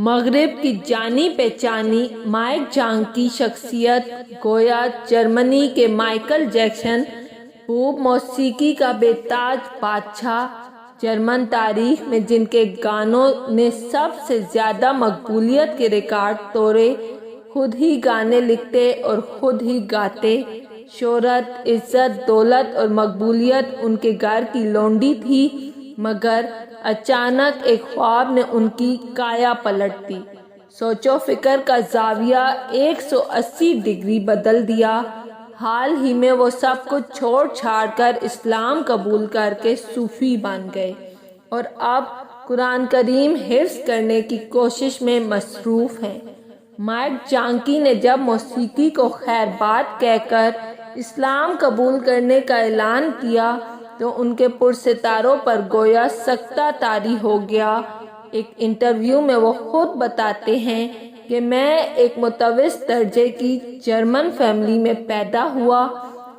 مغرب کی جانی پہچانی مائک جانگ کی شخصیت گویا جرمنی کے مائیکل جیکسن، پوپ موسیقی کا بے تاج بادشاہ، جرمن تاریخ میں جن کے گانوں نے سب سے زیادہ مقبولیت کے ریکارڈ توڑے، خود ہی گانے لکھتے اور خود ہی گاتے۔ شہرت، عزت، دولت اور مقبولیت ان کے گھر کی لونڈی تھی، مگر اچانک ایک خواب نے ان کی کایا پلٹ دی، سوچ و فکر کا زاویہ 180 ڈگری بدل دیا۔ حال ہی میں وہ سب کچھ چھوڑ چھاڑ کر اسلام قبول کر کے صوفی بن گئے اور اب قرآن کریم حفظ کرنے کی کوشش میں مصروف ہیں۔ مائک جانکی نے جب موسیقی کو خیر بات کہہ کر اسلام قبول کرنے کا اعلان کیا تو ان کے پرستاروں پر گویا سکتہ طاری ہو گیا۔ ایک انٹرویو میں وہ خود بتاتے ہیں کہ میں ایک متوسط درجے کی جرمن فیملی میں پیدا ہوا۔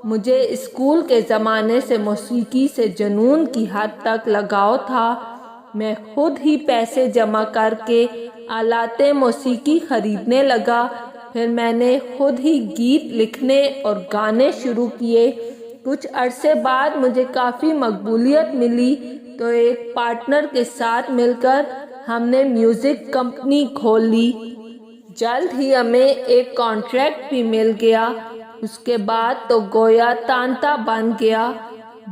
مجھے اسکول کے زمانے سے موسیقی سے جنون کی حد تک لگاؤ تھا۔ میں خود ہی پیسے جمع کر کے آلات موسیقی خریدنے لگا، پھر میں نے خود ہی گیت لکھنے اور گانے شروع کیے۔ کچھ عرصے بعد مجھے کافی مقبولیت ملی تو ایک پارٹنر کے ساتھ مل کر ہم نے میوزک کمپنی کھول لی۔ جلد ہی ہمیں ایک کانٹریکٹ بھی مل گیا۔ اس کے بعد تو گویا تانتا بن گیا۔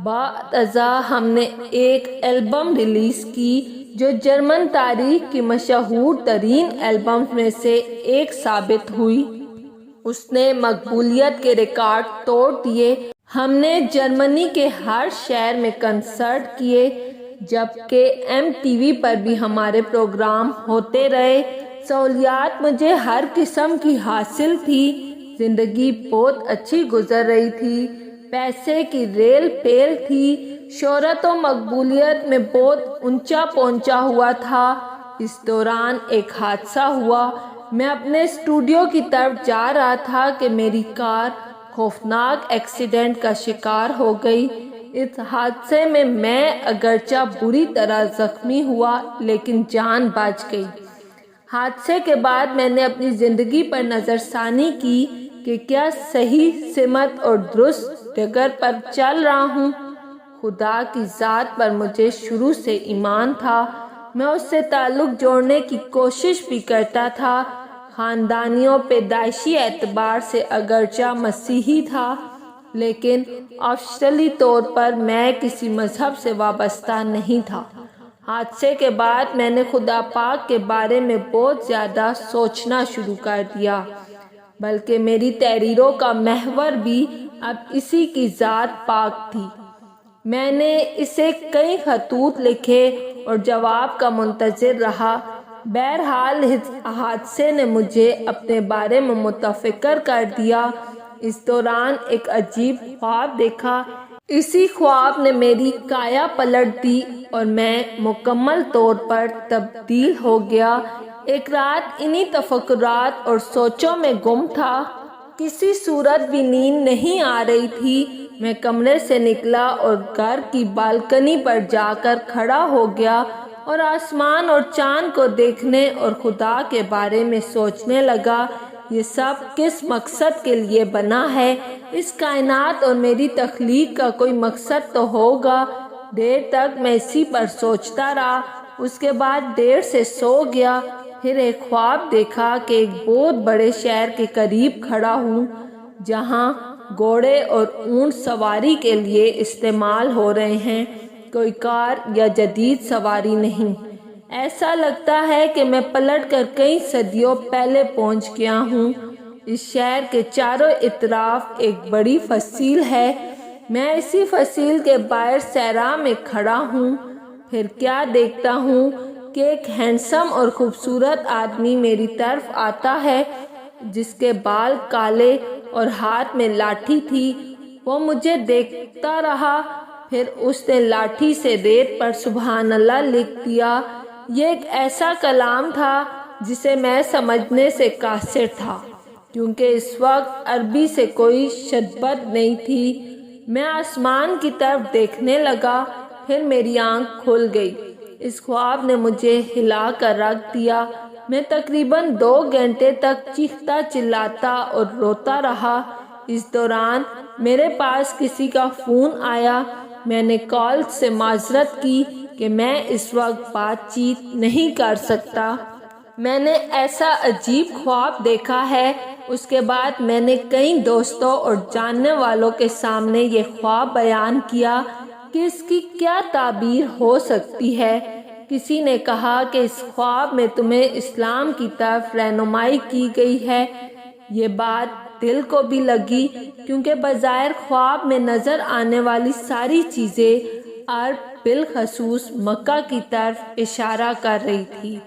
بعد ازاں ہم نے ایک البم ریلیز کی جو جرمن تاریخ کی مشہور ترین البمز میں سے ایک ثابت ہوئی۔ اس نے مقبولیت کے ریکارڈ توڑ دیے۔ ہم نے جرمنی کے ہر شہر میں کنسرٹ کیے، جبکہ MTV پر بھی ہمارے پروگرام ہوتے رہے۔ سہولیات مجھے ہر قسم کی حاصل تھی، زندگی بہت اچھی گزر رہی تھی، پیسے کی ریل پیل تھی، شہرت و مقبولیت میں بہت اونچا پہنچا ہوا تھا۔ اس دوران ایک حادثہ ہوا۔ میں اپنے اسٹوڈیو کی طرف جا رہا تھا کہ میری کار خوفناک ایکسیڈنٹ کا شکار ہو گئی۔ اس حادثے میں اگرچہ بری طرح زخمی ہوا لیکن جان بچ گئی۔ حادثے کے بعد میں نے اپنی زندگی پر نظر ثانی کی کہ کیا صحیح سمت اور درست ڈگر پر چل رہا ہوں۔ خدا کی ذات پر مجھے شروع سے ایمان تھا، میں اس سے تعلق جوڑنے کی کوشش بھی کرتا تھا۔ خاندانی و پیدائشی اعتبار سے اگرچہ مسیحی تھا، لیکن آفیشلی طور پر میں کسی مذہب سے وابستہ نہیں تھا۔ حادثے کے بعد میں نے خدا پاک کے بارے میں بہت زیادہ سوچنا شروع کر دیا، بلکہ میری تحریروں کا محور بھی اب اسی کی ذات پاک تھی۔ میں نے اسے کئی خطوط لکھے اور جواب کا منتظر رہا۔ بہرحال اس حادثے نے مجھے اپنے بارے میں متفکر کر دیا۔ اس دوران ایک عجیب خواب دیکھا۔ اسی خواب نے میری کایا پلٹ دی اور میں مکمل طور پر تبدیل ہو گیا۔ ایک رات انہی تفکرات اور سوچوں میں گم تھا۔ کسی صورت بھی نیند نہیں آ رہی تھی۔ میں کمرے سے نکلا اور گھر کی بالکنی پر جا کر کھڑا ہو گیا اور آسمان اور چاند کو دیکھنے اور خدا کے بارے میں سوچنے لگا۔ یہ سب کس مقصد کے لیے بنا ہے؟ اس کائنات اور میری تخلیق کا کوئی مقصد تو ہوگا۔ دیر تک میں اسی پر سوچتا رہا۔ اس کے بعد دیر سے سو گیا۔ پھر ایک خواب دیکھا کہ ایک بہت بڑے شہر کے قریب کھڑا ہوں، جہاں گھوڑے اور اونٹ سواری کے لیے استعمال ہو رہے ہیں، کوئی کار یا جدید سواری نہیں۔ ایسا لگتا ہے کہ میں پلٹ کر کئی صدیوں پہلے پہنچ گیا ہوں۔ اس شہر کے چاروں اطراف ایک بڑی فضیل ہے، میں اسی فضیل کے باہر صحرا میں کھڑا ہوں۔ پھر کیا دیکھتا ہوں کہ ایک ہینڈسم اور خوبصورت آدمی میری طرف آتا ہے، جس کے بال کالے اور ہاتھ میں لاٹھی تھی۔ وہ مجھے دیکھتا رہا، پھر اس نے لاٹھی سے ریت پر سبحان اللہ لکھ دیا۔ یہ ایک ایسا کلام تھا جسے میں سمجھنے سے قاصر تھا، کیونکہ اس وقت عربی سے کوئی شدت نہیں تھی۔ میں آسمان کی طرف دیکھنے لگا، پھر میری آنکھ کھل گئی۔ اس خواب نے مجھے ہلا کر رکھ دیا۔ میں تقریباً 2 گھنٹے تک چیختا چلاتا اور روتا رہا۔ اس دوران میرے پاس کسی کا فون آیا۔ میں نے کال سے معذرت کی کہ میں اس وقت بات چیت نہیں کر سکتا۔ میں نے ایسا عجیب خواب دیکھا ہے۔ اس کے بعد میں نے کئی دوستوں اور جاننے والوں کے سامنے یہ خواب بیان کیا کہ اس کی کیا تعبیر ہو سکتی ہے۔ کسی نے کہا کہ اس خواب میں تمہیں اسلام کی طرف رہنمائی کی گئی ہے۔ یہ بات دل کو بھی لگی، کیونکہ بظاہر خواب میں نظر آنے والی ساری چیزیں عرب بالخصوص مکہ کی طرف اشارہ کر رہی تھی۔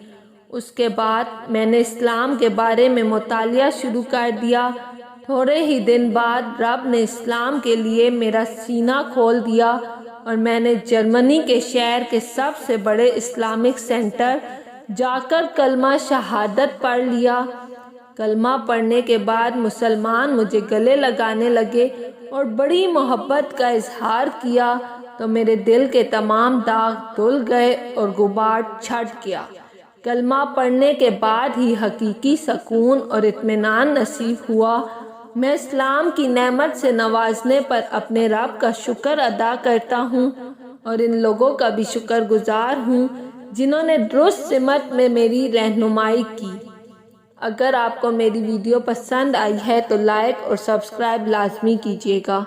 اس کے بعد میں نے اسلام کے بارے میں مطالعہ شروع کر دیا۔ تھوڑے ہی دن بعد رب نے اسلام کے لیے میرا سینہ کھول دیا اور میں نے جرمنی کے شہر کے سب سے بڑے اسلامک سینٹر جا کر کلمہ شہادت پڑھ لیا۔ کلمہ پڑھنے کے بعد مسلمان مجھے گلے لگانے لگے اور بڑی محبت کا اظہار کیا تو میرے دل کے تمام داغ دھل گئے اور غبار چھٹ گیا۔ کلمہ پڑھنے کے بعد ہی حقیقی سکون اور اطمینان نصیب ہوا۔ میں اسلام کی نعمت سے نوازنے پر اپنے رب کا شکر ادا کرتا ہوں اور ان لوگوں کا بھی شکر گزار ہوں جنہوں نے درست سمت میں میری رہنمائی کی۔ اگر آپ کو میری ویڈیو پسند آئی ہے تو لائک اور سبسکرائب لازمی کیجیے گا۔